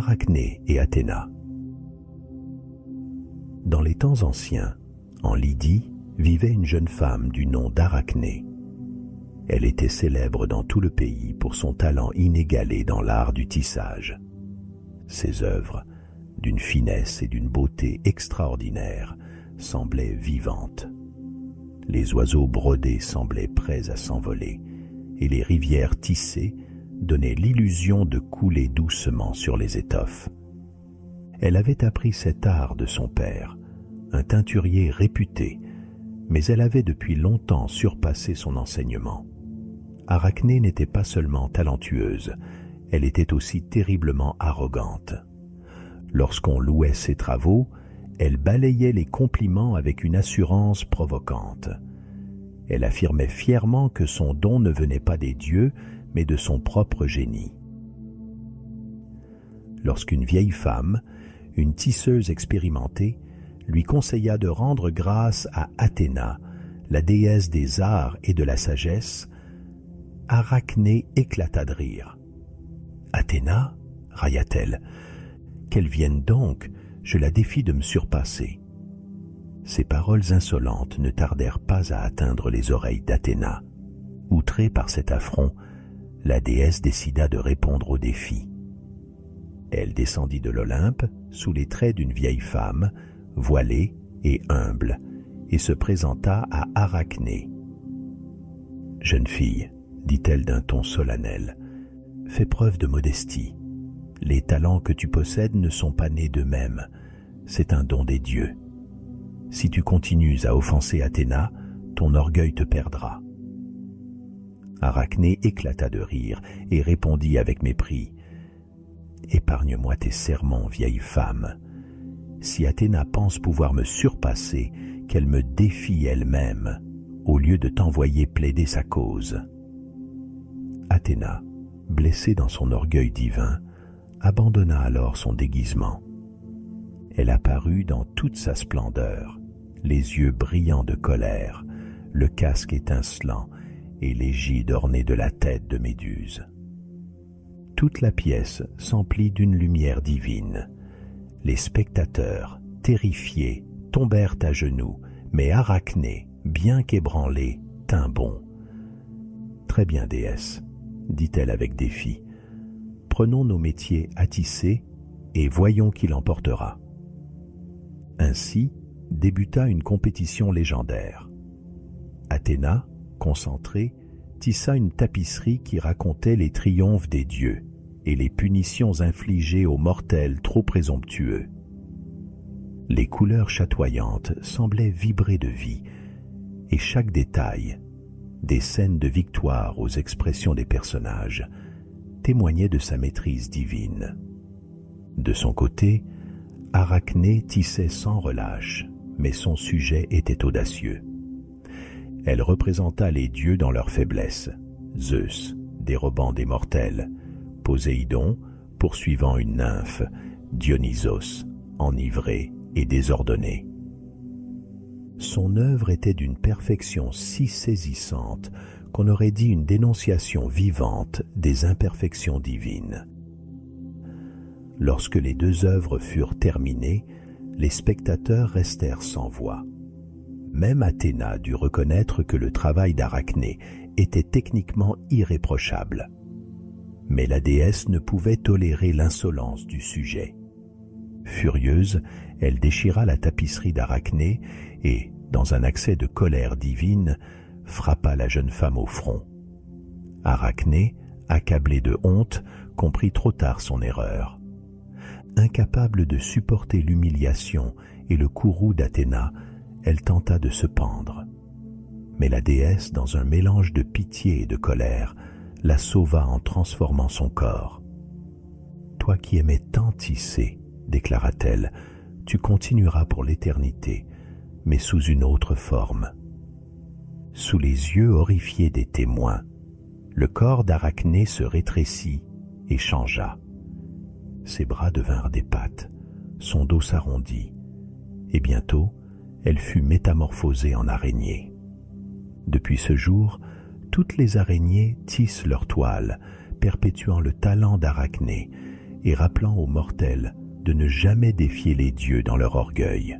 Arachné et Athéna. Dans les temps anciens, en Lydie, vivait une jeune femme du nom d'Arachné. Elle était célèbre dans tout le pays pour son talent inégalé dans l'art du tissage. Ses œuvres, d'une finesse et d'une beauté extraordinaires, semblaient vivantes. Les oiseaux brodés semblaient prêts à s'envoler, et les rivières tissées donnaient l'illusion de couler doucement sur les étoffes. Elle avait appris cet art de son père, un teinturier réputé, mais elle avait depuis longtemps surpassé son enseignement. Arachné n'était pas seulement talentueuse, elle était aussi terriblement arrogante. Lorsqu'on louait ses travaux, elle balayait les compliments avec une assurance provocante. Elle affirmait fièrement que son don ne venait pas des dieux, mais de son propre génie. Lorsqu'une vieille femme, une tisseuse expérimentée, lui conseilla de rendre grâce à Athéna, la déesse des arts et de la sagesse, Arachné éclata de rire. « Athéna, railla-t-elle, qu'elle vienne donc, je la défie de me surpasser. » Ces paroles insolentes ne tardèrent pas à atteindre les oreilles d'Athéna. Outrée par cet affront, la déesse décida de répondre au défi. Elle descendit de l'Olympe sous les traits d'une vieille femme, voilée et humble, et se présenta à Arachné. « Jeune fille, dit-elle d'un ton solennel, fais preuve de modestie. Les talents que tu possèdes ne sont pas nés d'eux-mêmes, c'est un don des dieux. Si tu continues à offenser Athéna, ton orgueil te perdra. » Arachné éclata de rire et répondit avec mépris. « Épargne-moi tes sermons, vieille femme. Si Athéna pense pouvoir me surpasser, qu'elle me défie elle-même, au lieu de t'envoyer plaider sa cause. » Athéna, blessée dans son orgueil divin, abandonna alors son déguisement. Elle apparut dans toute sa splendeur, les yeux brillants de colère, le casque étincelant et l'égide ornée de la tête de Méduse. Toute la pièce s'emplit d'une lumière divine. Les spectateurs, terrifiés, tombèrent à genoux, mais Arachné, bien qu'ébranlée, tint bon. « Très bien, déesse, » dit-elle avec défi. « Prenons nos métiers à tisser et voyons qui l'emportera. » Ainsi débuta une compétition légendaire. Athéna, concentrée, tissa une tapisserie qui racontait les triomphes des dieux et les punitions infligées aux mortels trop présomptueux. Les couleurs chatoyantes semblaient vibrer de vie, et chaque détail, des scènes de victoire aux expressions des personnages, témoignait de sa maîtrise divine. De son côté, Arachné tissait sans relâche, mais son sujet était audacieux. Elle représenta les dieux dans leur faiblesse, Zeus dérobant des mortels, Poséidon poursuivant une nymphe, Dionysos enivré et désordonné. Son œuvre était d'une perfection si saisissante qu'on aurait dit une dénonciation vivante des imperfections divines. Lorsque les deux œuvres furent terminées, les spectateurs restèrent sans voix. Même Athéna dut reconnaître que le travail d'Arachné était techniquement irréprochable. Mais la déesse ne pouvait tolérer l'insolence du sujet. Furieuse, elle déchira la tapisserie d'Arachné et, dans un accès de colère divine, frappa la jeune femme au front. Arachné, accablée de honte, comprit trop tard son erreur. Incapable de supporter l'humiliation et le courroux d'Athéna, elle tenta de se pendre. Mais la déesse, dans un mélange de pitié et de colère, la sauva en transformant son corps. « Toi qui aimais tant tisser, déclara-t-elle, tu continueras pour l'éternité, mais sous une autre forme. » Sous les yeux horrifiés des témoins, le corps d'Arachné se rétrécit et changea. Ses bras devinrent des pattes, son dos s'arrondit, et bientôt, elle fut métamorphosée en araignée. Depuis ce jour, toutes les araignées tissent leur toile, perpétuant le talent d'Arachné, et rappelant aux mortels de ne jamais défier les dieux dans leur orgueil.